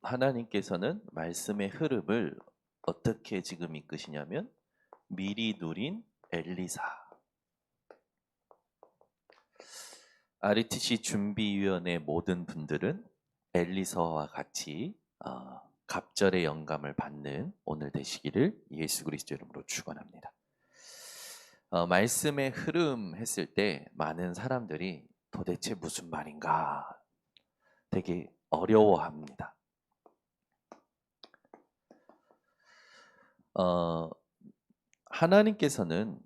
하나님께서는 말씀의 흐름을 어떻게 지금 이끄시냐면 미리 누린 엘리사. RTC 준비위원회 모든 분들은 엘리사와 같이 갑절의 영감을 받는 오늘 되시기를 예수 그리스도 이름으로 축원합니다. 말씀의 흐름 했을 때 많은 사람들이 도대체 무슨 말인가 되게 어려워합니다. 하나님께서는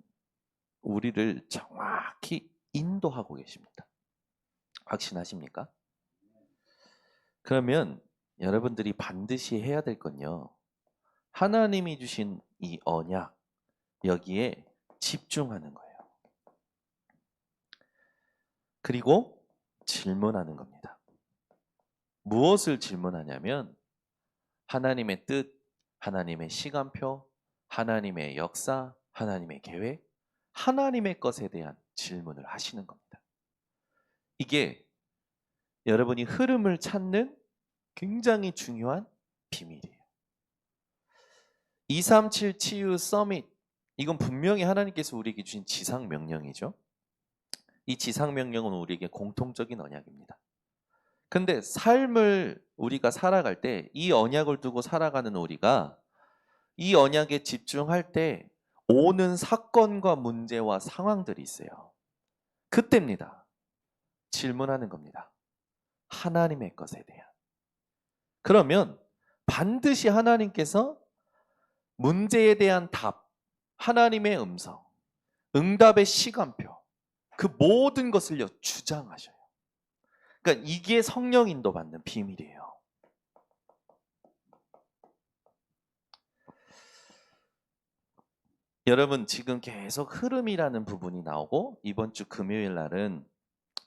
우리를 정확히 인도하고 계십니다. 확신하십니까? 그러면 여러분들이 반드시 해야 될 건요. 하나님이 주신 이 언약, 여기에 집중하는 거예요. 그리고 질문하는 겁니다. 무엇을 질문하냐면 하나님의 뜻, 하나님의 시간표, 하나님의 역사, 하나님의 계획, 하나님의 것에 대한 질문을 하시는 겁니다. 이게 여러분이 흐름을 찾는 굉장히 중요한 비밀이에요. 237 치유 서밋, 이건 분명히 하나님께서 우리에게 주신 지상 명령이죠. 이 지상 명령은 우리에게 공통적인 언약입니다. 근데 삶을 우리가 살아갈 때 이 언약을 두고 살아가는 우리가 이 언약에 집중할 때 오는 사건과 문제와 상황들이 있어요. 그때입니다. 질문하는 겁니다. 하나님의 것에 대한. 그러면 반드시 하나님께서 문제에 대한 답, 하나님의 음성, 응답의 시간표, 그 모든 것을요 주장하셔요. 그러니까 이게 성령 인도 받는 비밀이에요. 여러분 지금 계속 흐름이라는 부분이 나오고 이번 주 금요일 날은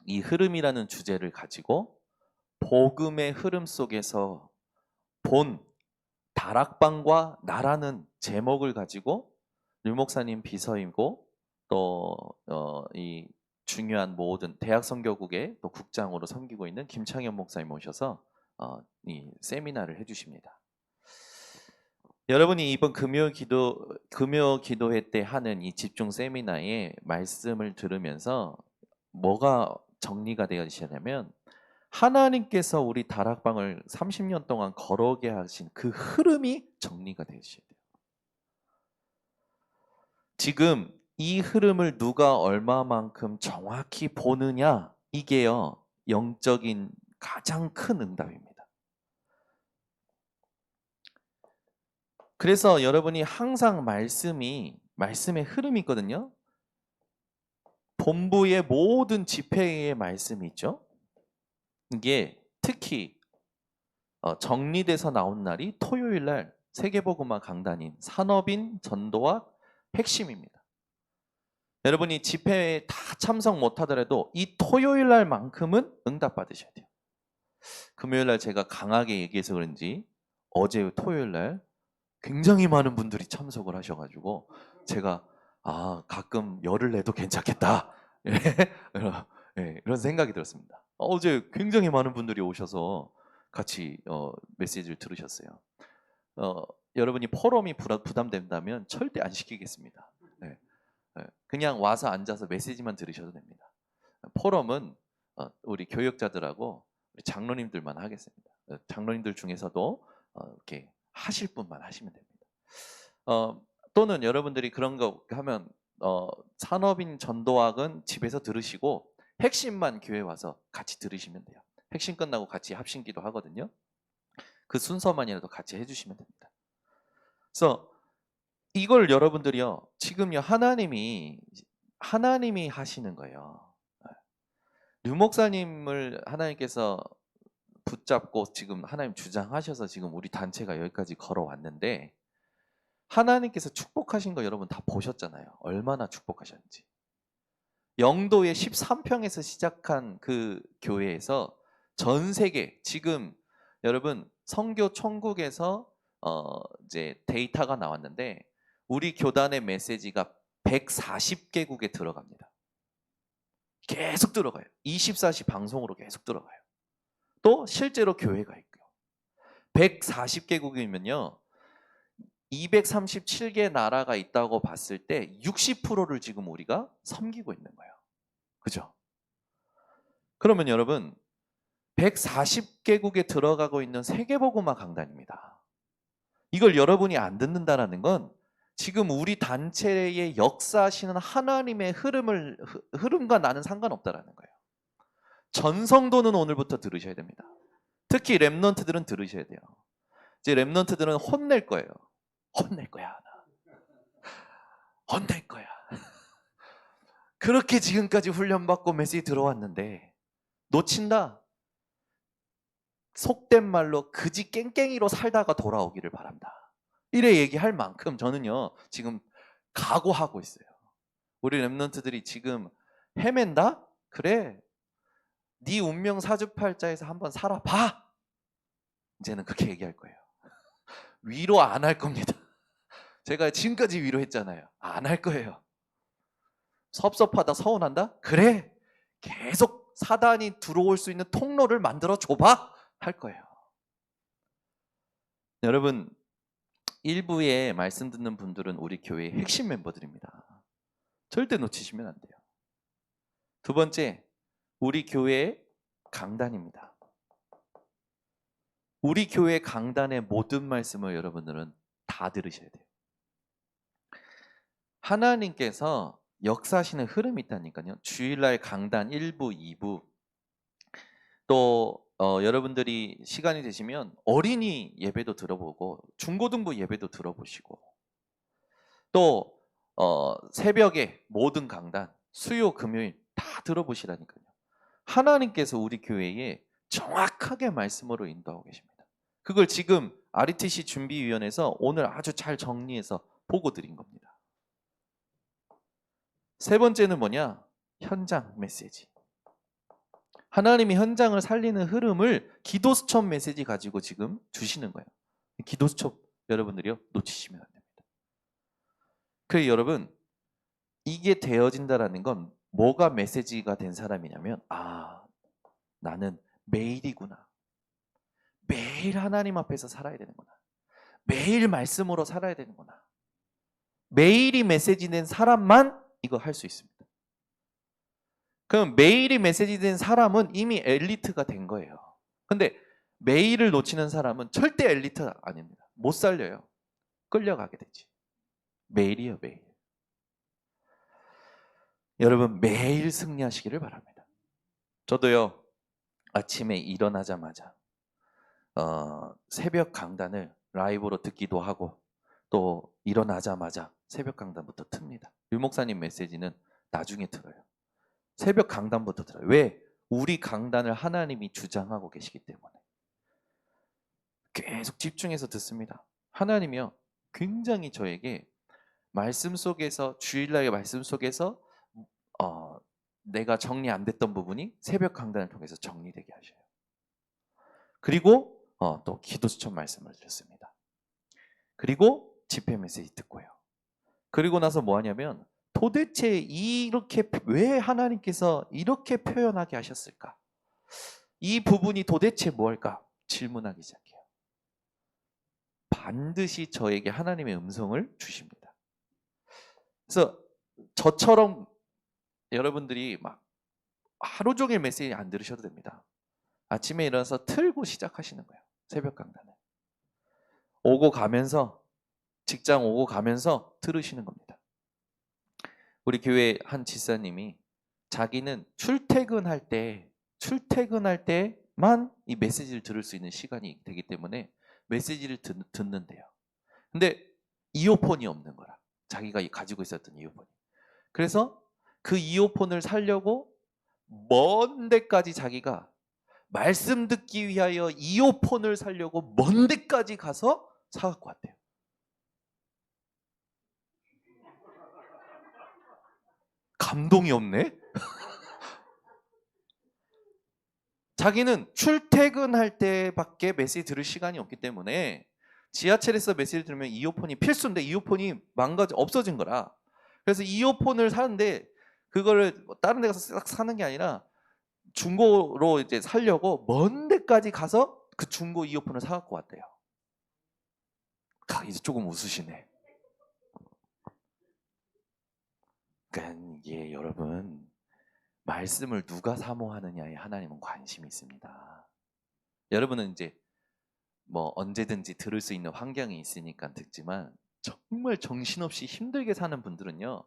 이 흐름이라는 주제를 가지고 복음의 흐름 속에서 본 다락방과 나라는 제목을 가지고 류 목사님 비서이고 또 이 중요한 모든 대학 선교국의 또 국장으로 섬기고 있는 김창현 목사님 모셔서 이 세미나를 해주십니다. 여러분이 이번 금요 기도회 때 하는 이 집중 세미나에 말씀을 들으면서 뭐가 정리가 되어지냐면 하나님께서 우리 다락방을 30년 동안 걸어오게 하신 그 흐름이 정리가 되셔야 돼요. 지금 이 흐름을 누가 얼마만큼 정확히 보느냐, 이게요 영적인 가장 큰 응답입니다. 그래서 여러분이 항상 말씀의 흐름이 있거든요. 본부의 모든 집회의 말씀이 있죠. 이게 특히 정리돼서 나온 날이 토요일 날 세계복음화 강단인 산업인 전도학 핵심입니다. 여러분이 집회에 다 참석 못하더라도 이 토요일 날만큼은 응답 받으셔야 돼요. 금요일 날 제가 강하게 얘기해서 그런지 어제 토요일 날 굉장히 많은 분들이 참석을 하셔가지고 제가 가끔 열을 내도 괜찮겠다 이런 생각이 들었습니다. 어제 굉장히 많은 분들이 오셔서 같이 메시지를 들으셨어요. 여러분이 포럼이 부담된다면 절대 안 시키겠습니다. 그냥 와서 앉아서 메시지만 들으셔도 됩니다. 포럼은 우리 교역자들하고 우리 장로님들만 하겠습니다. 장로님들 중에서도 이렇게 하실 분만 하시면 됩니다. 또는 여러분들이 그런 거 하면 산업인 전도학은 집에서 들으시고 핵심만 교회 와서 같이 들으시면 돼요. 핵심 끝나고 같이 합심기도 하거든요. 그 순서만이라도 같이 해주시면 됩니다. 그래서 이걸 여러분들이요 지금요 하나님이 하시는 거예요. 류 목사님을 하나님께서 붙잡고 지금 하나님 주장하셔서 지금 우리 단체가 여기까지 걸어왔는데 하나님께서 축복하신 거 여러분 다 보셨잖아요. 얼마나 축복하셨는지. 영도의 13평에서 시작한 그 교회에서 전 세계 지금 여러분 선교 천국에서 이제 데이터가 나왔는데 우리 교단의 메시지가 140개국에 들어갑니다. 계속 들어가요. 24시 방송으로 계속 들어가요. 또 실제로 교회가 있고요. 140개국이면요. 237개 나라가 있다고 봤을 때 60%를 지금 우리가 섬기고 있는 거예요. 그죠? 그러면 여러분 140개국에 들어가고 있는 세계복음화 강단입니다. 이걸 여러분이 안 듣는다는 건 지금 우리 단체의 역사하시는 하나님의 흐름과 나는 상관없다라는 거예요. 전성도는 오늘부터 들으셔야 됩니다. 특히 랩넌트들은 들으셔야 돼요. 이제 랩넌트들은 혼낼 거예요. 혼낼 거야. 혼낼 거야. 그렇게 지금까지 훈련받고 메시지 들어왔는데 놓친다. 속된 말로 그지 깽깽이로 살다가 돌아오기를 바랍니다. 이래 얘기할 만큼 저는요 지금 각오하고 있어요. 우리 랩넌트들이 지금 헤맨다? 그래, 네 운명 사주팔자에서 한번 살아봐. 이제는 그렇게 얘기할 거예요. 위로 안 할 겁니다. 제가 지금까지 위로했잖아요. 안 할 거예요. 섭섭하다, 서운한다? 그래, 계속 사단이 들어올 수 있는 통로를 만들어 줘봐. 할 거예요. 여러분, 일부에 말씀 듣는 분들은 우리 교회의 핵심 멤버들입니다. 절대 놓치시면 안 돼요. 두 번째, 우리 교회의 강단입니다. 우리 교회 강단의 모든 말씀을 여러분들은 다 들으셔야 돼요. 하나님께서 역사하시는 흐름이 있다니까요. 주일날 강단 1부, 2부, 또 여러분들이 시간이 되시면 어린이 예배도 들어보고 중고등부 예배도 들어보시고 또 새벽에 모든 강단, 수요, 금요일 다 들어보시라니까요. 하나님께서 우리 교회에 정확하게 말씀으로 인도하고 계십니다. 그걸 지금 RTC 준비위원회에서 오늘 아주 잘 정리해서 보고 드린 겁니다. 세 번째는 뭐냐? 현장 메시지. 하나님이 현장을 살리는 흐름을 기도수첩 메시지 가지고 지금 주시는 거예요. 기도수첩 여러분들이요 놓치시면 안 됩니다. 그래서 여러분 이게 되어진다라는 건 뭐가 메시지가 된 사람이냐면 나는 매일이구나. 매일 하나님 앞에서 살아야 되는구나. 매일 말씀으로 살아야 되는구나. 매일이 메시지 된 사람만 이거 할 수 있습니다. 그럼 매일이 메시지 된 사람은 이미 엘리트가 된 거예요. 근데 매일을 놓치는 사람은 절대 엘리트 아닙니다. 못 살려요. 끌려가게 되지. 매일이요, 매일. 여러분 매일 승리하시기를 바랍니다. 저도요 아침에 일어나자마자 새벽 강단을 라이브로 듣기도 하고 또 일어나자마자 새벽 강단부터 틉니다. 유 목사님 메시지는 나중에 들어요. 새벽 강단부터 들어요. 왜? 우리 강단을 하나님이 주장하고 계시기 때문에 계속 집중해서 듣습니다. 하나님이요 굉장히 저에게 말씀 속에서 주일날의 말씀 속에서 내가 정리 안 됐던 부분이 새벽 강단을 통해서 정리되게 하셔요. 그리고 또 기도수첩 말씀을 드렸습니다. 그리고 집회 메시지 듣고요. 그리고 나서 뭐 하냐면 도대체 이렇게 왜 하나님께서 이렇게 표현하게 하셨을까? 이 부분이 도대체 뭘까? 질문하기 시작해요. 반드시 저에게 하나님의 음성을 주십니다. 그래서 저처럼 여러분들이 막 하루 종일 메시지 안 들으셔도 됩니다. 아침에 일어나서 틀고 시작하시는 거예요. 새벽 강단을. 오고 가면서 직장 오고 가면서 들으시는 겁니다. 우리 교회 한 지사님이 자기는 출퇴근할 때만 이 메시지를 들을 수 있는 시간이 되기 때문에 메시지를 듣는데요. 근데 이어폰이 없는 거라. 자기가 가지고 있었던 이어폰이. 그래서 그 이어폰을 사려고 먼 데까지 자기가 말씀 듣기 위하여 이어폰을 사려고 먼 데까지 가서 사갖고 왔대요. 감동이 없네? 자기는 출퇴근할 때밖에 메시지 들을 시간이 없기 때문에 지하철에서 메시지를 들으면 이어폰이 필수인데 이어폰이 없어진 거라. 그래서 이어폰을 사는데 그거를 다른 데 가서 싹 사는 게 아니라 중고로 이제 사려고 먼 데까지 가서 그 중고 이어폰을 사갖고 왔대요. 이제 조금 웃으시네. 그러니까 예, 여러분, 말씀을 누가 사모하느냐에 하나님은 관심이 있습니다. 여러분은 이제 뭐 언제든지 들을 수 있는 환경이 있으니까 듣지만, 정말 정신없이 힘들게 사는 분들은요,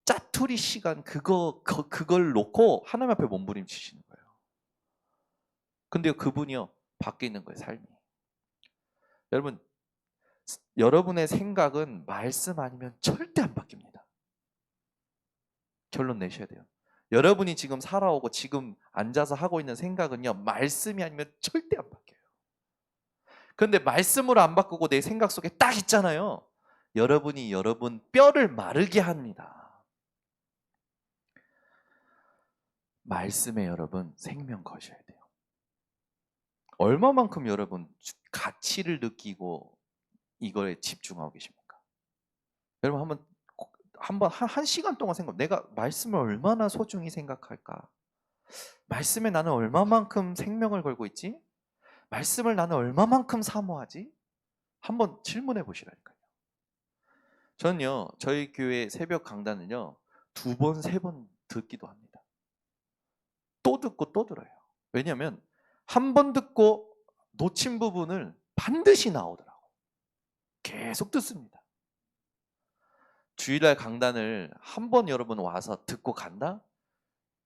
짜투리 시간 그걸 놓고 하나님 앞에 몸부림치시는 거예요. 근데 그분이요, 밖에 있는 거예요, 삶이. 여러분, 여러분의 생각은 말씀 아니면 절대 안 바뀝니다. 결론 내셔야 돼요. 여러분이 지금 살아오고 지금 앉아서 하고 있는 생각은요, 말씀이 아니면 절대 안 바뀌어요. 그런데 말씀으로 안 바꾸고 내 생각 속에 딱 있잖아요. 여러분이 여러분 뼈를 마르게 합니다. 말씀에 여러분 생명 거셔야 돼요. 얼마만큼 여러분 가치를 느끼고 이거에 집중하고 계십니까? 여러분 한번 한 시간 동안 내가 말씀을 얼마나 소중히 생각할까? 말씀에 나는 얼마만큼 생명을 걸고 있지? 말씀을 나는 얼마만큼 사모하지? 한번 질문해 보시라니까요. 저는요, 저희 교회 새벽 강단은요, 2번, 3번 듣기도 합니다. 또 듣고 또 들어요. 왜냐하면 한 번 듣고 놓친 부분을 반드시 나오더라고요. 계속 듣습니다. 주일날 강단을 한 번 여러분 와서 듣고 간다?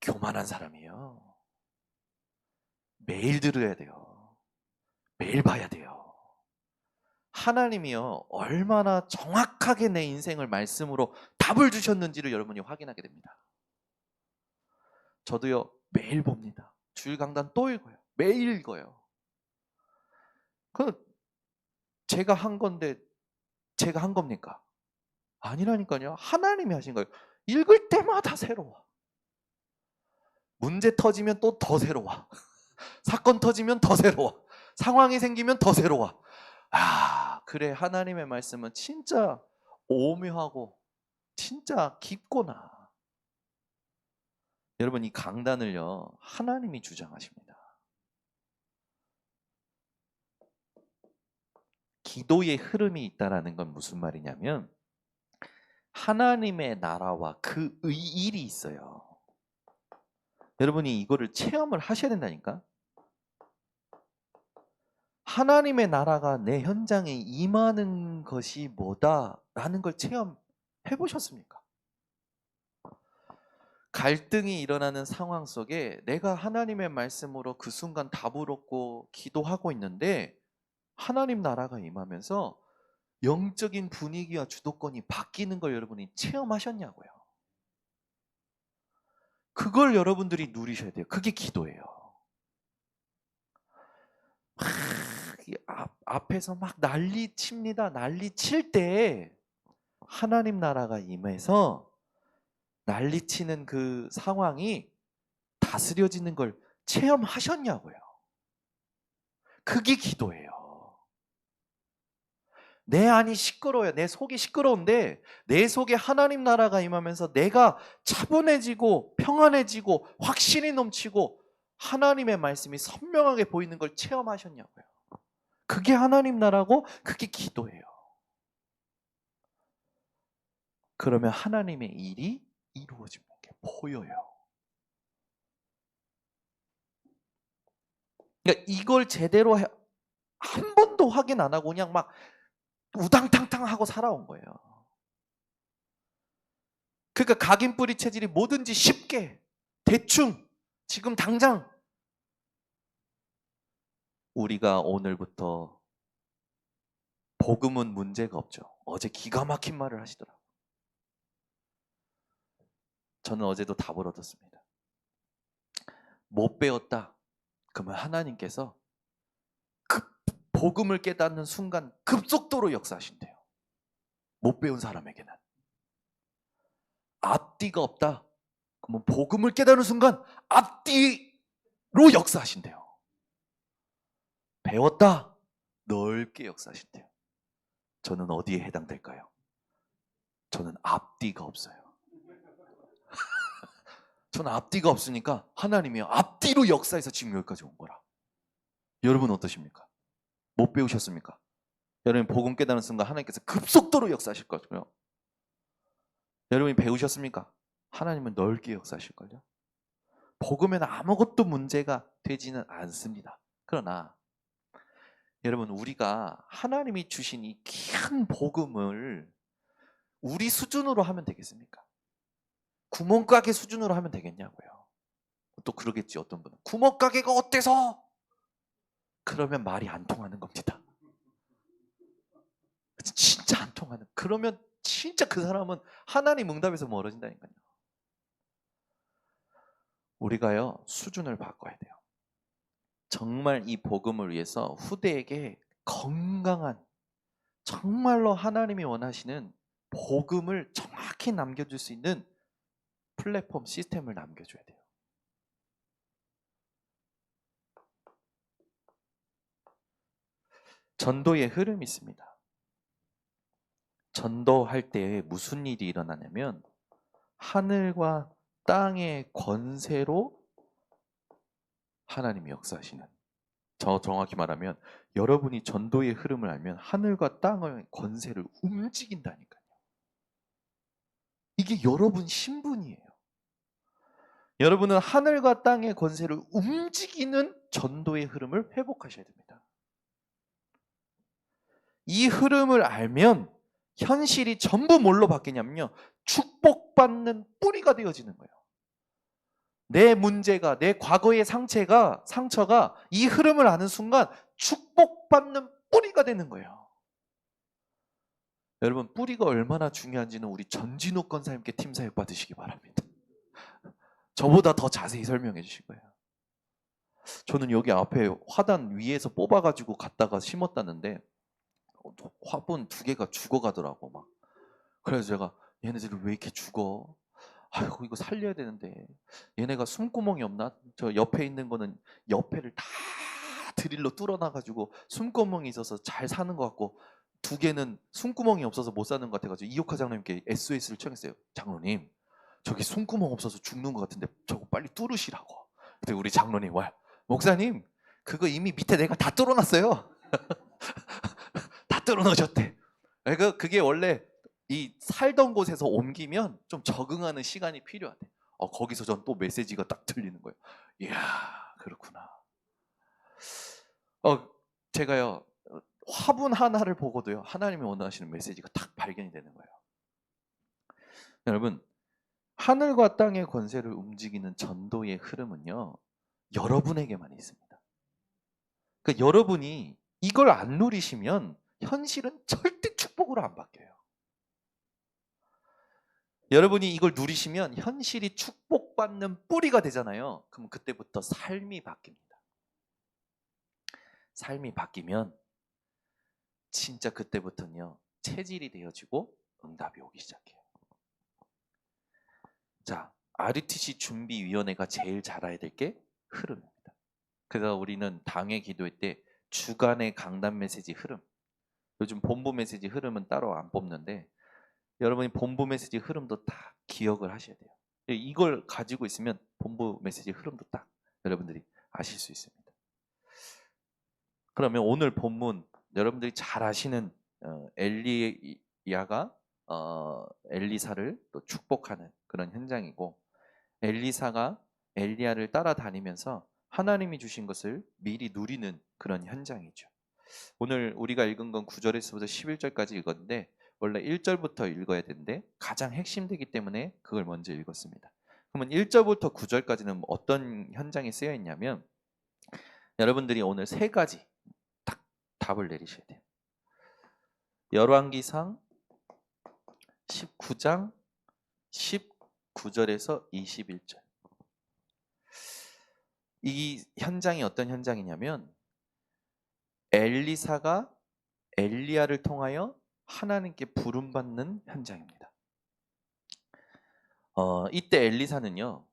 교만한 사람이에요. 매일 들어야 돼요. 매일 봐야 돼요. 하나님이요, 얼마나 정확하게 내 인생을 말씀으로 답을 주셨는지를 여러분이 확인하게 됩니다. 저도요, 매일 봅니다. 주일 강단 또 읽어요. 매일 읽어요. 제가 한 건데 제가 한 겁니까? 아니라니까요. 하나님이 하신 거예요. 읽을 때마다 새로워. 문제 터지면 또 더 새로워. 사건 터지면 더 새로워. 상황이 생기면 더 새로워. 그래, 하나님의 말씀은 진짜 오묘하고 진짜 깊구나. 여러분, 이 강단을요, 하나님이 주장하십니다. 기도의 흐름이 있다라는 건 무슨 말이냐면, 하나님의 나라와 그 일이 있어요. 여러분이 이거를 체험을 하셔야 된다니까. 하나님의 나라가 내 현장에 임하는 것이 뭐다라는 걸 체험해 보셨습니까? 갈등이 일어나는 상황 속에 내가 하나님의 말씀으로 그 순간 답을 얻고 기도하고 있는데, 하나님 나라가 임하면서 영적인 분위기와 주도권이 바뀌는 걸 여러분이 체험하셨냐고요. 그걸 여러분들이 누리셔야 돼요. 그게 기도예요. 앞에서 막 난리 칩니다. 난리 칠 때 하나님 나라가 임해서 난리 치는 그 상황이 다스려지는 걸 체험하셨냐고요. 그게 기도예요. 내 안이 시끄러워요. 내 속이 시끄러운데 내 속에 하나님 나라가 임하면서 내가 차분해지고 평안해지고 확신이 넘치고 하나님의 말씀이 선명하게 보이는 걸 체험하셨냐고요. 그게 하나님 나라고 그게 기도예요. 그러면 하나님의 일이 이루어지는 게 보여요. 그러니까 이걸 제대로 한 번도 확인 안 하고 그냥 막 우당탕탕 하고 살아온 거예요. 그러니까 각인뿌리 체질이 뭐든지 쉽게 대충 지금 당장. 우리가 오늘부터 복음은 문제가 없죠. 어제 기가 막힌 말을 하시더라고요. 저는 어제도 답을 얻었습니다. 못 배웠다. 그러면 하나님께서 복음을 깨닫는 순간 급속도로 역사하신대요. 못 배운 사람에게는. 앞뒤가 없다. 그러면 복음을 깨닫는 순간 앞뒤로 역사하신대요. 배웠다. 넓게 역사하신대요. 저는 어디에 해당될까요? 저는 앞뒤가 없어요. 저는 앞뒤가 없으니까 하나님이 앞뒤로 역사해서 지금 여기까지 온 거라. 여러분 어떠십니까? 못 배우셨습니까? 여러분 복음 깨달은 순간 하나님께서 급속도로 역사하실 거고요. 여러분이 배우셨습니까? 하나님은 넓게 역사하실걸요. 복음에는 아무것도 문제가 되지는 않습니다. 그러나 여러분 우리가 하나님이 주신 이 귀한 복음을 우리 수준으로 하면 되겠습니까? 구멍가게 수준으로 하면 되겠냐고요. 또 그러겠지 어떤 분은. 구멍가게가 어때서? 그러면 말이 안 통하는 겁니다. 진짜 안 통하는. 그러면 진짜 그 사람은 하나님 응답에서 멀어진다니까요. 우리가요 수준을 바꿔야 돼요. 정말 이 복음을 위해서 후대에게 건강한 정말로 하나님이 원하시는 복음을 정확히 남겨줄 수 있는 플랫폼 시스템을 남겨줘야 돼요. 전도의 흐름이 있습니다. 전도할 때 무슨 일이 일어나냐면 하늘과 땅의 권세로 하나님이 역사하시는, 저 정확히 말하면 여러분이 전도의 흐름을 알면 하늘과 땅의 권세를 움직인다니까요. 이게 여러분 신분이에요. 여러분은 하늘과 땅의 권세를 움직이는 전도의 흐름을 회복하셔야 됩니다. 이 흐름을 알면 현실이 전부 뭘로 바뀌냐면요, 축복받는 뿌리가 되어지는 거예요. 내 문제가, 내 과거의 상처가 이 흐름을 아는 순간 축복받는 뿌리가 되는 거예요. 여러분 뿌리가 얼마나 중요한지는 우리 전진욱 권사님께 팀사역 받으시기 바랍니다. 저보다 더 자세히 설명해 주실 거예요. 저는 여기 앞에 화단 위에서 뽑아가지고 갖다가 심었다는데 화분 2개가 죽어가더라고 막. 그래서 제가 얘네들이 왜 이렇게 죽어? 아이고 이거 살려야 되는데 얘네가 숨구멍이 없나? 저 옆에 있는 거는 옆에를 다 드릴로 뚫어놔가지고 숨구멍이 있어서 잘 사는 것 같고 2개는 숨구멍이 없어서 못 사는 것 같아가지고 이호카 장로님께 SOS를 청했어요. 장로님 저기 숨구멍 없어서 죽는 것 같은데 저거 빨리 뚫으시라고. 근데 우리 장로님 와 목사님 그거 이미 밑에 내가 다 뚫어놨어요. 다 뚫어놓으셨대. 그게 원래 이 살던 곳에서 옮기면 좀 적응하는 시간이 필요하대. 거기서 전 또 메시지가 딱 들리는 거예요. 이야 그렇구나. 제가요 화분 하나를 보고도요 하나님이 원하시는 메시지가 딱 발견이 되는 거예요. 여러분 하늘과 땅의 권세를 움직이는 전도의 흐름은요 여러분에게만 있습니다. 그러니까 여러분이 이걸 안 누리시면 현실은 절대 축복으로 안 바뀌어요. 여러분이 이걸 누리시면 현실이 축복받는 뿌리가 되잖아요. 그럼 그때부터 삶이 바뀝니다. 삶이 바뀌면 진짜 그때부터는요 체질이 되어지고 응답이 오기 시작해요. 자, RUTC 준비위원회가 제일 잘 알아야 될 게 흐름입니다. 그래서 우리는 당회 기도회 때 주간의 강단 메시지 흐름, 요즘 본부 메시지 흐름은 따로 안 뽑는데 여러분이 본부 메시지 흐름도 다 기억을 하셔야 돼요. 이걸 가지고 있으면 본부 메시지 흐름도 딱 여러분들이 아실 수 있습니다. 그러면 오늘 본문 여러분들이 잘 아시는 엘리야가 엘리사를 또 축복하는 그런 현장이고 엘리사가 엘리야를 따라다니면서 하나님이 주신 것을 미리 누리는 그런 현장이죠. 오늘 우리가 읽은 건 9절에서부터 11절까지 읽었는데 원래 1절부터 읽어야 되는데 가장 핵심되기 때문에 그걸 먼저 읽었습니다. 그러면 1절부터 9절까지는 어떤 현장이 쓰여 있냐면 여러분들이 오늘 3가지 딱 답을 내리셔야 돼요. 열왕기상 19장 19절에서 21절. 이 현장이 어떤 현장이냐면 엘리사가 엘리야를 통하여 하나님께 부름받는 현장입니다. 이때 엘리사는요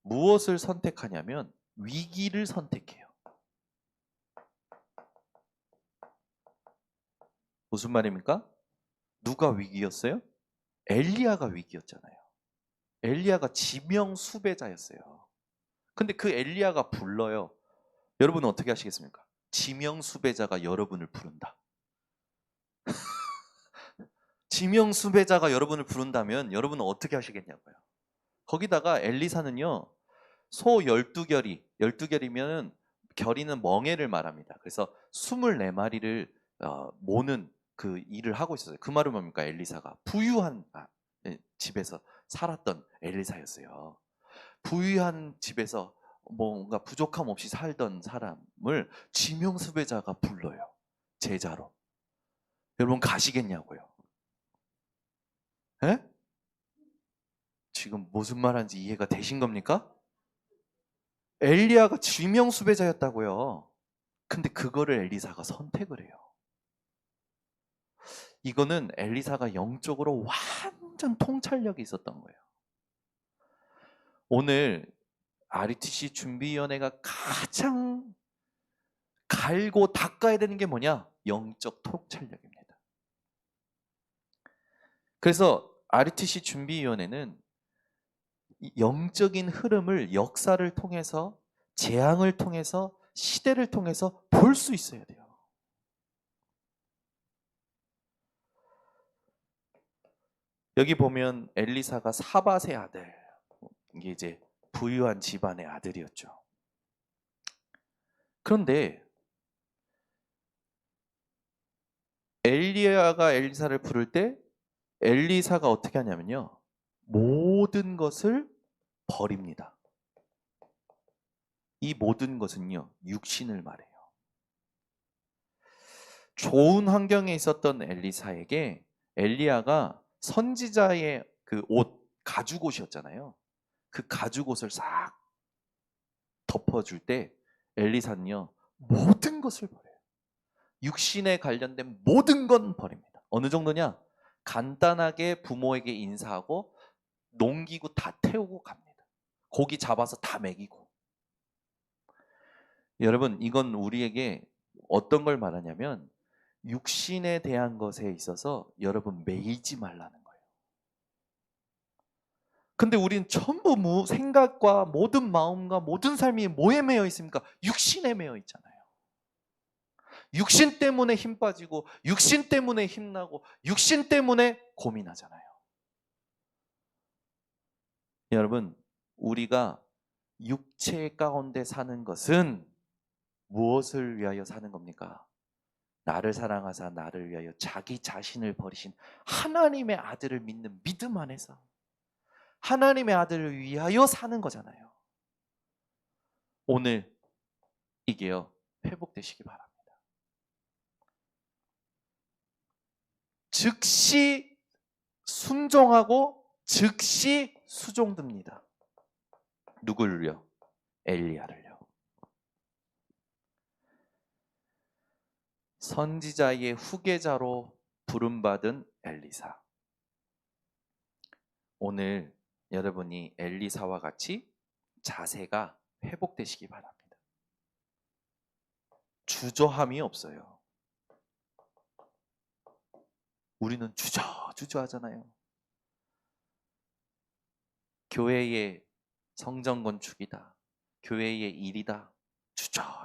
무엇을 선택하냐면 위기를 선택해요. 무슨 말입니까? 누가 위기였어요? 엘리야가 위기였잖아요. 엘리야가 지명 수배자였어요. 근데 그 엘리야가 불러요. 여러분은 어떻게 하시겠습니까? 지명수배자가 여러분을 부른다. 지명수배자가 여러분을 부른다면 여러분은 어떻게 하시겠냐고요. 거기다가 엘리사는요, 소 12결이, 12결이면 결이는 멍에를 말합니다. 그래서 24마리를 모는 그 일을 하고 있었어요. 그 말은 뭡니까? 엘리사가 부유한 집에서 살았던 엘리사였어요. 부유한 집에서 뭔가 부족함 없이 살던 사람을 지명수배자가 불러요. 제자로. 여러분 가시겠냐고요. 에? 지금 무슨 말하는지 이해가 되신 겁니까? 엘리야가 지명수배자였다고요. 근데 그거를 엘리사가 선택을 해요. 이거는 엘리사가 영적으로 완전 통찰력이 있었던 거예요. 오늘 RUTC 준비위원회가 가장 갈고 닦아야 되는 게 뭐냐? 영적 통찰력입니다. 그래서 RUTC 준비위원회는 영적인 흐름을 역사를 통해서, 재앙을 통해서, 시대를 통해서 볼 수 있어야 돼요. 여기 보면 엘리사가 사밧의 아들, 이게 이제 부유한 집안의 아들이었죠. 그런데 엘리야가 엘리사를 부를 때 엘리사가 어떻게 하냐면요, 모든 것을 버립니다. 이 모든 것은요, 육신을 말해요. 좋은 환경에 있었던 엘리사에게 엘리야가 선지자의 그 옷, 가죽옷이었잖아요. 그 가죽옷을 싹 덮어줄 때 엘리사는요, 모든 것을 버려요. 육신에 관련된 모든 건 버립니다. 어느 정도냐? 간단하게 부모에게 인사하고 농기구 다 태우고 갑니다. 고기 잡아서 다 먹이고. 여러분, 이건 우리에게 어떤 걸 말하냐면 육신에 대한 것에 있어서 여러분 매이지 말라는 거예요. 근데 우리는 전부 생각과 모든 마음과 모든 삶이 뭐에 매여 있습니까? 육신에 매여 있잖아요. 육신 때문에 힘 빠지고 육신 때문에 힘나고 육신 때문에 고민하잖아요. 여러분, 우리가 육체 가운데 사는 것은 무엇을 위하여 사는 겁니까? 나를 사랑하사 나를 위하여 자기 자신을 버리신 하나님의 아들을 믿는 믿음 안에서 하나님의 아들을 위하여 사는 거잖아요. 오늘 이게요, 회복되시기 바랍니다. 즉시 순종하고 즉시 수종듭니다. 누구를요? 엘리야를요. 선지자의 후계자로 부름받은 엘리사. 오늘 여러분이 엘리사와 같이 자세가 회복되시기 바랍니다. 주저함이 없어요. 우리는 주저하잖아요. 교회의 성전 건축이다, 교회의 일이다,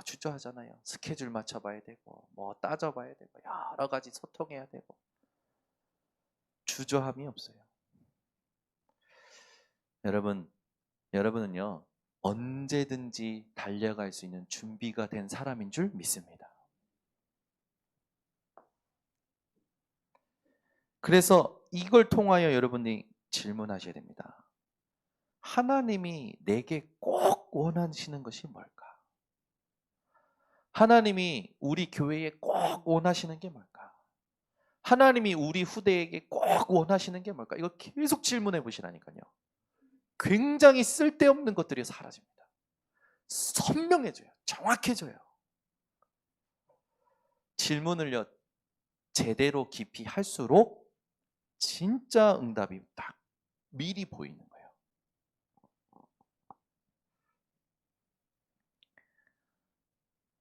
주저하잖아요. 스케줄 맞춰봐야 되고 뭐 따져봐야 되고 여러 가지 소통해야 되고 주저함이 없어요. 여러분은요, 언제든지 달려갈 수 있는 준비가 된 사람인 줄 믿습니다. 그래서 이걸 통하여 여러분이 질문하셔야 됩니다. 하나님이 내게 꼭 원하시는 것이 뭘까? 하나님이 우리 교회에 꼭 원하시는 게 뭘까? 하나님이 우리 후대에게 꼭 원하시는 게 뭘까? 이거 계속 질문해 보시라니까요. 굉장히 쓸데없는 것들이 사라집니다. 선명해져요. 정확해져요. 질문을요, 제대로 깊이 할수록 진짜 응답이 딱 미리 보이는 거예요.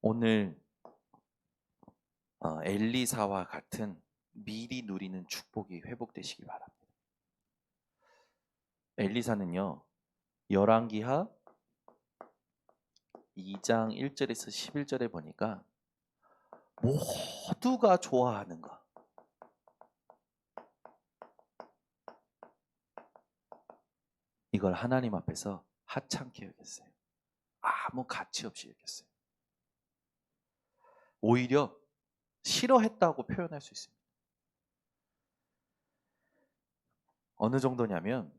오늘 엘리사와 같은 미리 누리는 축복이 회복되시기 바랍니다. 엘리사는요, 열왕기하 2장 1절에서 11절에 보니까 모두가 좋아하는 거. 이걸 하나님 앞에서 하찮게 여겼어요. 아무 가치 없이 여겼어요. 오히려 싫어했다고 표현할 수 있습니다. 어느 정도냐면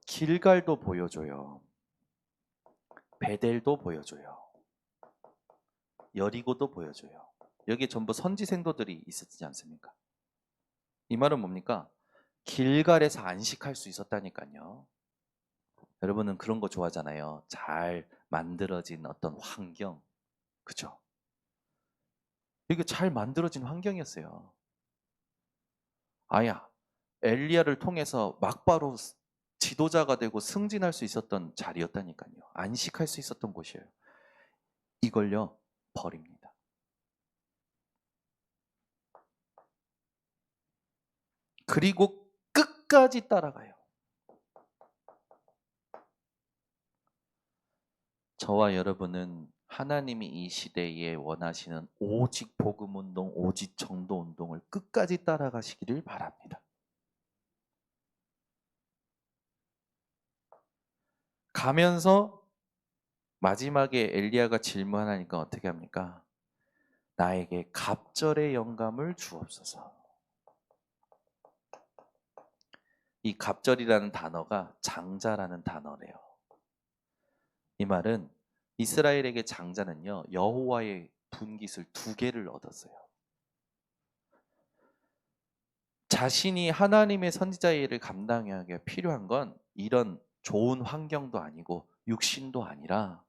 길갈도 보여줘요. 베델도 보여줘요. 여리고도 보여줘요. 여기에 전부 선지 생도들이 있었지 않습니까? 이 말은 뭡니까? 길갈에서 안식할 수 있었다니까요. 여러분은 그런 거 좋아하잖아요. 잘 만들어진 어떤 환경. 그죠? 이게 잘 만들어진 환경이었어요. 아야, 엘리야를 통해서 막바로 지도자가 되고 승진할 수 있었던 자리였다니까요. 안식할 수 있었던 곳이에요. 이걸요, 버립니다. 그리고 끝까지 따라가요. 저와 여러분은 하나님이 이 시대에 원하시는 오직 복음 운동, 오직 전도 운동을 끝까지 따라가시기를 바랍니다. 가면서 마지막에 엘리야가 질문하니까 어떻게 합니까? 나에게 갑절의 영감을 주옵소서. 이 갑절이라는 단어가 장자라는 단어래요. 이 말은 이스라엘에게 장자는요, 여호와의 분깃을 2개를 얻었어요. 자신이 하나님의 선지자의 일을 감당하기 필요한 건 이런 좋은 환경도 아니고 육신도 아니라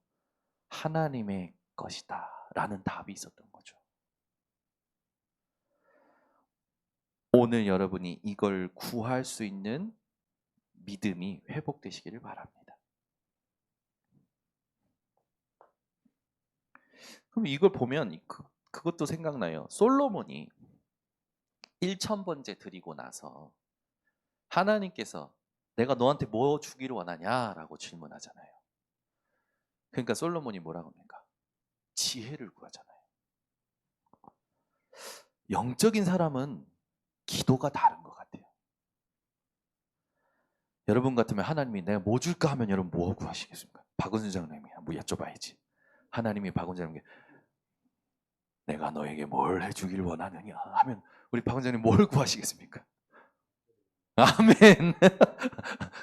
하나님의 것이다 라는 답이 있었던 거죠. 오늘 여러분이 이걸 구할 수 있는 믿음이 회복되시기를 바랍니다. 그럼 이걸 보면 그것도 생각나요. 솔로몬이 1000번째 드리고 나서 하나님께서 내가 너한테 뭐 주기를 원하냐라고 질문하잖아요. 그러니까 솔로몬이 뭐라고 합니까? 지혜를 구하잖아요. 영적인 사람은 기도가 다른 것 같아요. 여러분 같으면 하나님이 내가 뭐 줄까 하면 여러분 뭐 구하시겠습니까? 박은수 장님이 뭐 여쭤봐야지. 하나님이 박은수 장님께 내가 너에게 뭘 해주길 원하느냐 하면 우리 박은수 장님 뭘 구하시겠습니까? 아멘.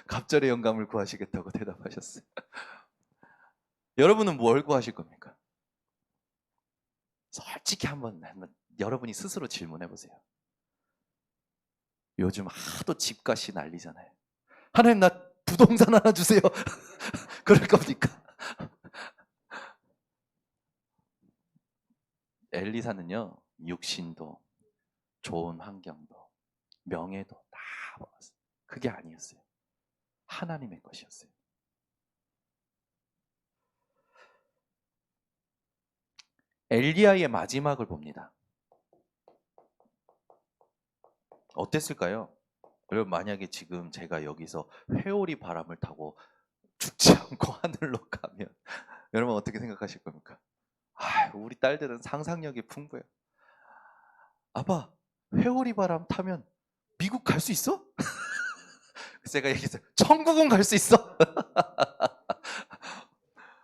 갑절의 영감을 구하시겠다고 대답하셨어요. 여러분은 뭘 구하실 겁니까? 솔직히 한번 여러분이 스스로 질문해 보세요. 요즘 하도 집값이 난리잖아요. 하나님 나 부동산 하나 주세요. 그럴 겁니까? 엘리사는요, 육신도 좋은 환경도 명예도 다 먹었어요. 그게 아니었어요. 하나님의 것이었어요. 엘리야의 마지막을 봅니다. 어땠을까요? 여러분 만약에 지금 제가 여기서 회오리 바람을 타고 죽지 않고 하늘로 가면 여러분 어떻게 생각하실 겁니까? 아, 우리 딸들은 상상력이 풍부해요. 아빠, 회오리 바람 타면 미국 갈 수 있어? 제가 얘기했어요. 천국은 갈 수 있어.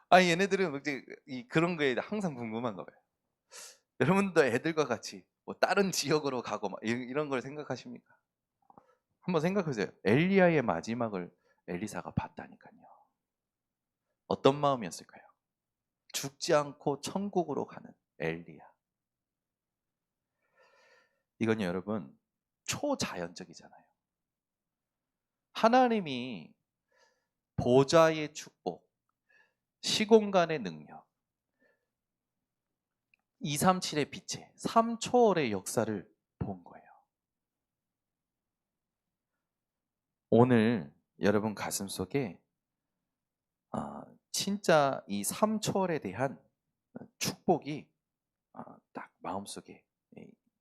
아니 얘네들은 이제 그런 거에 항상 궁금한가 봐요. 여러분도 애들과 같이 뭐 다른 지역으로 가고 막 이런 걸 생각하십니까? 한번 생각해보세요. 엘리야의 마지막을 엘리사가 봤다니까요. 어떤 마음이었을까요? 죽지 않고 천국으로 가는 엘리야. 이건요, 여러분, 초자연적이잖아요. 하나님이 보좌의 축복, 시공간의 능력, 237의 빛의 3초월의 역사를 본 거예요. 오늘 여러분 가슴 속에 진짜 이 3초월에 대한 축복이 딱 마음속에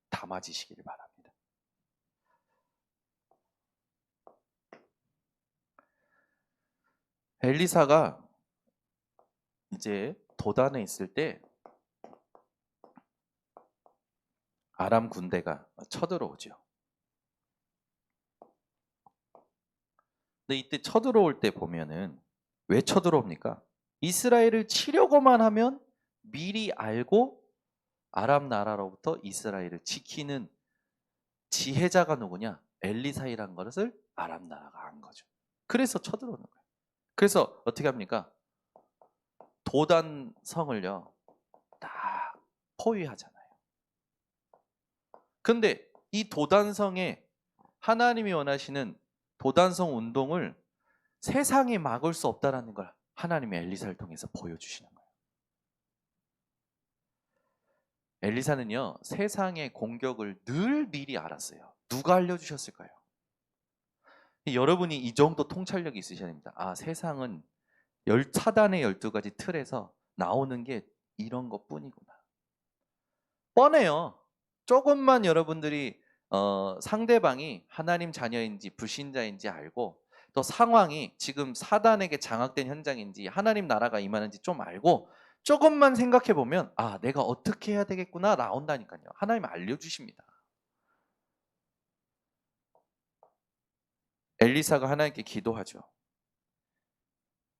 담아지시길 바랍니다. 엘리사가 이제 도단에 있을 때 아람 군대가 쳐들어오죠. 근데 이때 쳐들어올 때 보면은 왜 쳐들어옵니까? 이스라엘을 치려고만 하면 미리 알고 아람 나라로부터 이스라엘을 지키는 지혜자가 누구냐? 엘리사이라는 것을 아람 나라가 안 거죠. 그래서 쳐들어오는 거예요. 그래서 어떻게 합니까? 도단성을요 딱 포위하잖아요. 근데 이 도단성에 하나님이 원하시는 도단성 운동을 세상이 막을 수 없다라는 걸 하나님의 엘리사를 통해서 보여주시는 거예요. 엘리사는요 세상의 공격을 늘 미리 알았어요. 누가 알려주셨을까요? 여러분이 이 정도 통찰력이 있으셔야 됩니다. 아, 세상은 차단의 12가지 틀에서 나오는 게 이런 것뿐이구나. 뻔해요. 조금만 여러분들이 상대방이 하나님 자녀인지 불신자인지 알고 또 상황이 지금 사단에게 장악된 현장인지 하나님 나라가 임하는지 좀 알고 조금만 생각해 보면 아, 내가 어떻게 해야 되겠구나 나온다니까요. 하나님 알려주십니다. 엘리사가 하나님께 기도하죠.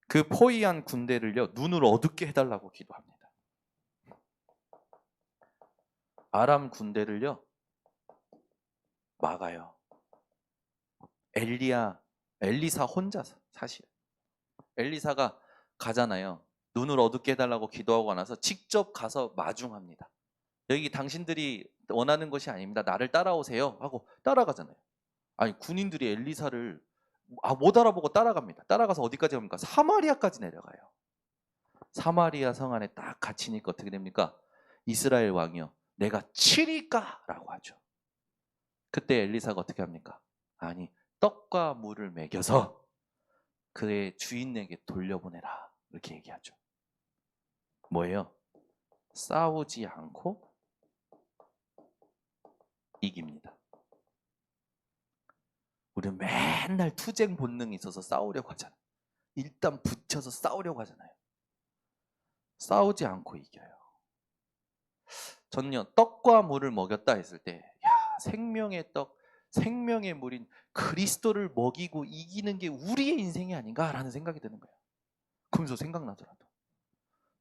그 포위한 군대를요 눈을 어둡게 해달라고 기도합니다. 아람 군대를요 막아요. 엘리사 혼자서 사실 엘리사가 가잖아요. 눈을 어둡게 해달라고 기도하고 나서 직접 가서 마중합니다. 여기 당신들이 원하는 것이 아닙니다. 나를 따라오세요 하고 따라가잖아요. 아니 군인들이 엘리사를 못 알아보고 따라갑니다. 따라가서 어디까지 갑니까? 사마리아까지 내려가요. 사마리아 성 안에 딱 갇히니까 어떻게 됩니까? 이스라엘 왕이요. 내가 치리까? 라고 하죠. 그때 엘리사가 어떻게 합니까? 아니 떡과 물을 먹여서 그의 주인에게 돌려보내라 이렇게 얘기하죠. 뭐예요? 싸우지 않고 이깁니다. 우리는 맨날 투쟁 본능이 있어서 싸우려고 하잖아요. 일단 붙여서 싸우려고 하잖아요. 싸우지 않고 이겨요. 저는요 떡과 물을 먹였다 했을 때 생명의 떡, 생명의 물인 그리스도를 먹이고 이기는 게 우리의 인생이 아닌가라는 생각이 드는 거예요. 그러면서 생각나더라도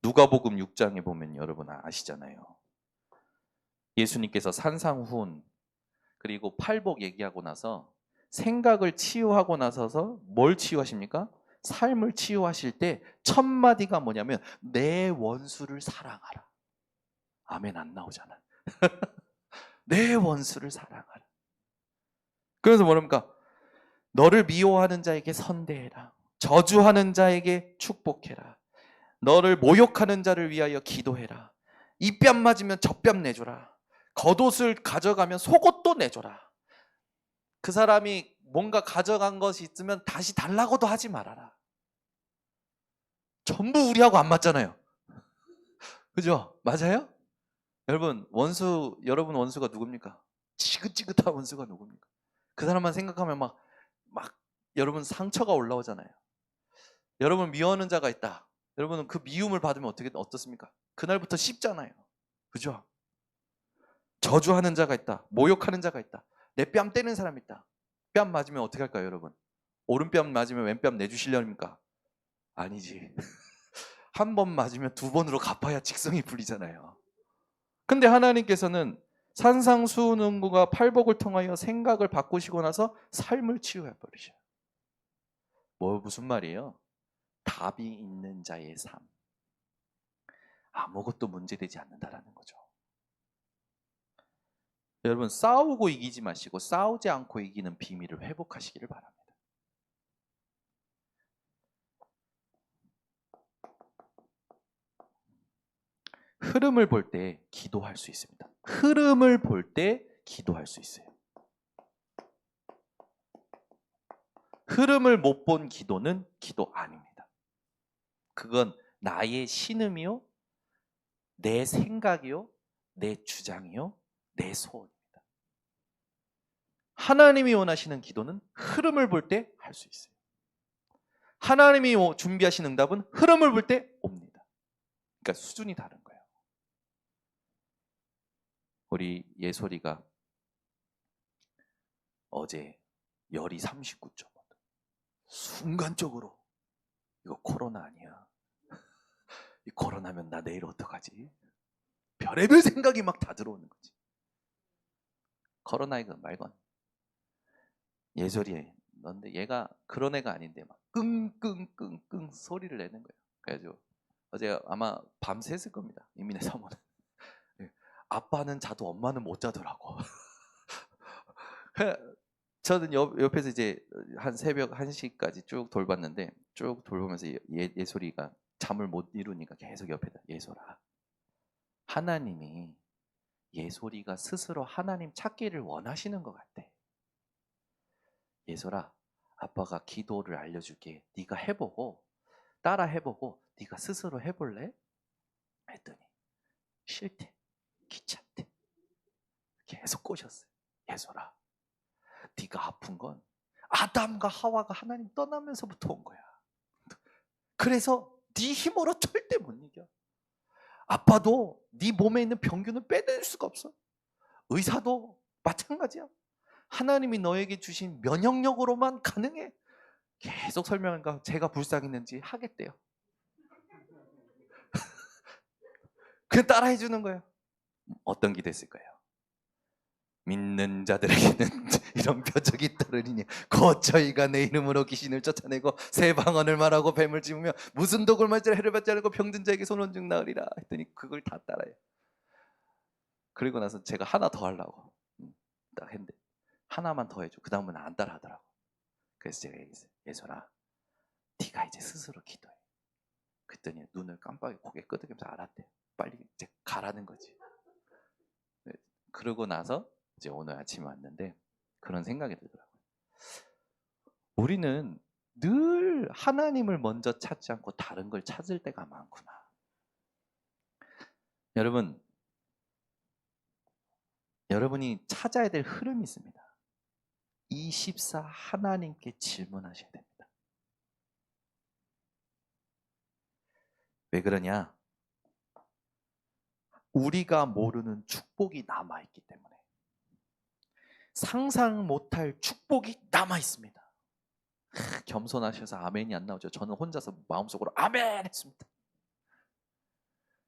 누가복음 6장에 보면 여러분 아시잖아요. 예수님께서 산상훈 그리고 팔복 얘기하고 나서 생각을 치유하고 나서서 뭘 치유하십니까? 삶을 치유하실 때 첫 마디가 뭐냐면 내 원수를 사랑하라. 아멘 안 나오잖아. 내 원수를 사랑하라. 그래서 뭐랍니까? 너를 미워하는 자에게 선대해라. 저주하는 자에게 축복해라. 너를 모욕하는 자를 위하여 기도해라. 이 뺨 맞으면 저 뺨 내줘라. 겉옷을 가져가면 속옷도 내줘라. 그 사람이 뭔가 가져간 것이 있으면 다시 달라고도 하지 말아라. 전부 우리하고 안 맞잖아요. 그죠? 맞아요? 여러분 원수가 누굽니까? 지긋지긋한 원수가 누굽니까? 그 사람만 생각하면 막 여러분 상처가 올라오잖아요. 여러분 미워하는 자가 있다. 여러분은 그 미움을 받으면 어떻습니까? 그날부터 씹잖아요. 그죠? 저주하는 자가 있다. 모욕하는 자가 있다. 내 뺨 때리는 사람이 있다. 뺨 맞으면 어떻게 할까요, 여러분? 오른뺨 맞으면 왼뺨 내주시려니까? 아니지. 한 번 맞으면 두 번으로 갚아야 직성이 풀리잖아요. 근데 하나님께서는 산상수훈과 팔복을 통하여 생각을 바꾸시고 나서 삶을 치유해 버리셔요. 무슨 말이에요? 답이 있는 자의 삶. 아무것도 문제되지 않는다라는 거죠. 여러분 싸우고 이기지 마시고 싸우지 않고 이기는 비밀을 회복하시기를 바랍니다. 흐름을 볼 때 기도할 수 있습니다. 흐름을 볼 때 기도할 수 있어요. 흐름을 못 본 기도는 기도 아닙니다. 그건 나의 신음이요, 내 생각이요, 내 주장이요, 내 소원입니다. 하나님이 원하시는 기도는 흐름을 볼 때 할 수 있어요. 하나님이 준비하신 응답은 흐름을 볼 때 옵니다. 그러니까 수준이 다른 거예요. 우리 예솔이가 어제 열이 39.5도. 순간적으로 이거 코로나 아니야. 이 코로나면 나 내일 어떡하지? 별의별 생각이 막 다 들어오는 거지. 코로나이건 말건. 예솔이 넌데 얘가 그런 애가 아닌데 막 끙끙끙끙 소리를 내는 거예요. 그래가지고 어제 아마 밤샜을 겁니다. 이민의 사모는. 아빠는 자도 엄마는 못 자더라고. 저는 옆에서 이제 한 새벽 1시까지 쭉 돌봤는데, 쭉 돌보면서 예솔이가 잠을 못 이루니까 계속 옆에다, 예솔아, 하나님이 예솔이가 스스로 하나님 찾기를 원하시는 것 같아. 예솔아, 아빠가 기도를 알려줄게. 네가 해보고 따라 해보고 네가 스스로 해볼래? 했더니 싫대, 귀찮대. 계속 꼬셨어요. 예솔아, 네가 아픈 건 아담과 하와가 하나님 떠나면서부터 온 거야. 그래서 네 힘으로 절대 못 이겨. 아빠도 네 몸에 있는 병균을 빼낼 수가 없어. 의사도 마찬가지야. 하나님이 너에게 주신 면역력으로만 가능해. 계속 설명하니까 제가 불쌍했는지 하겠대요. 그냥 따라해 주는 거예요. 어떤 기도했을까요? 믿는 자들에게는 이런 표적이 따르리니 곧 저희가 내 이름으로 귀신을 쫓아내고 새 방언을 말하고 뱀을 짚으며 무슨 독을 맞으라 해를 받지 않고 병든 자에게 손 온증 나으리라 했더니 그걸 다 따라해요. 그리고 나서 제가 하나 더 하려고 딱 했는데 하나만 더 해줘. 그 다음은 안 따라 하더라고. 그래서 제가 얘기했어요. 예솔아, 네가 이제 스스로 기도해. 그랬더니 눈을 깜빡이 고개 끄덕이면서 알았대요. 빨리 이제 가라는 거지. 그러고 나서 이제 오늘 아침에 왔는데 그런 생각이 들더라고요. 우리는 늘 하나님을 먼저 찾지 않고 다른 걸 찾을 때가 많구나. 여러분, 여러분이 찾아야 될 흐름이 있습니다. 24 하나님께 질문하셔야 됩니다. 왜 그러냐? 우리가 모르는 축복이 남아있기 때문에. 상상 못할 축복이 남아있습니다. 겸손하셔서 아멘이 안 나오죠. 저는 혼자서 마음속으로 아멘 했습니다.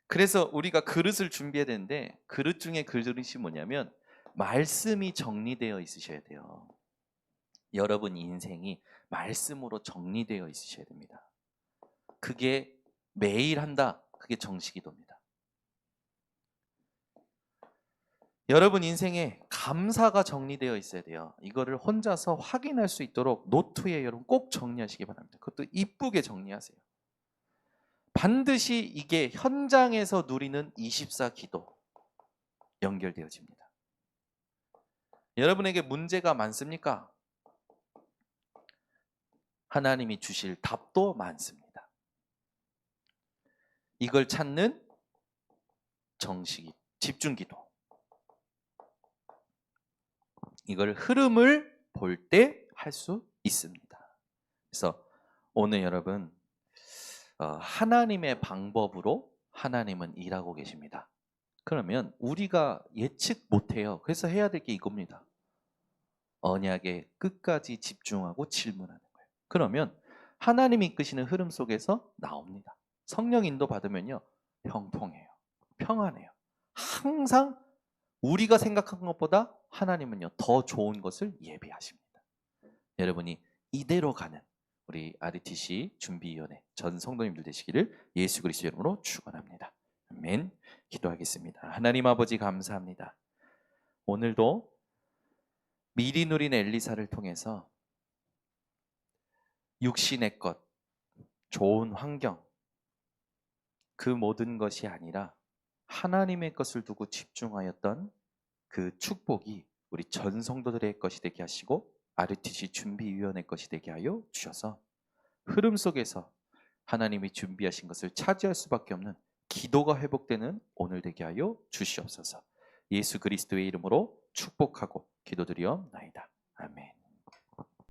그래서 우리가 그릇을 준비해야 되는데 그릇 중에 그릇이 뭐냐면 말씀이 정리되어 있으셔야 돼요. 여러분 인생이 말씀으로 정리되어 있으셔야 됩니다. 그게 매일 한다. 그게 정식기도입니다. 여러분 인생에 감사가 정리되어 있어야 돼요. 이거를 혼자서 확인할 수 있도록 노트에 여러분 꼭 정리하시기 바랍니다. 그것도 이쁘게 정리하세요. 반드시 이게 현장에서 누리는 24 기도 연결되어집니다. 여러분에게 문제가 많습니까? 하나님이 주실 답도 많습니다. 이걸 찾는 정식이 집중기도. 이걸 흐름을 볼 때 할 수 있습니다. 그래서 오늘 여러분 하나님의 방법으로 하나님은 일하고 계십니다. 그러면 우리가 예측 못해요. 그래서 해야 될 게 이겁니다. 언약에 끝까지 집중하고 질문하는 거예요. 그러면 하나님이 이끄시는 흐름 속에서 나옵니다. 성령 인도 받으면요 형통해요. 평안해요. 항상 우리가 생각한 것보다 하나님은요 더 좋은 것을 예비하십니다. 여러분이 이대로 가는 우리 RTC 준비위원회 전 성도님들 되시기를 예수 그리스도 이름으로 축원합니다. 아멘. 기도하겠습니다. 하나님 아버지 감사합니다. 오늘도 미리 누린 엘리사를 통해서 육신의 것, 좋은 환경 그 모든 것이 아니라 하나님의 것을 두고 집중하였던 그 축복이 우리 전 성도들의 것이 되게 하시고 RTC 준비위원회 것이 되게 하여 주셔서 흐름 속에서 하나님이 준비하신 것을 차지할 수밖에 없는 기도가 회복되는 오늘 되게 하여 주시옵소서. 예수 그리스도의 이름으로 축복하고 기도드리옵나이다. 아멘.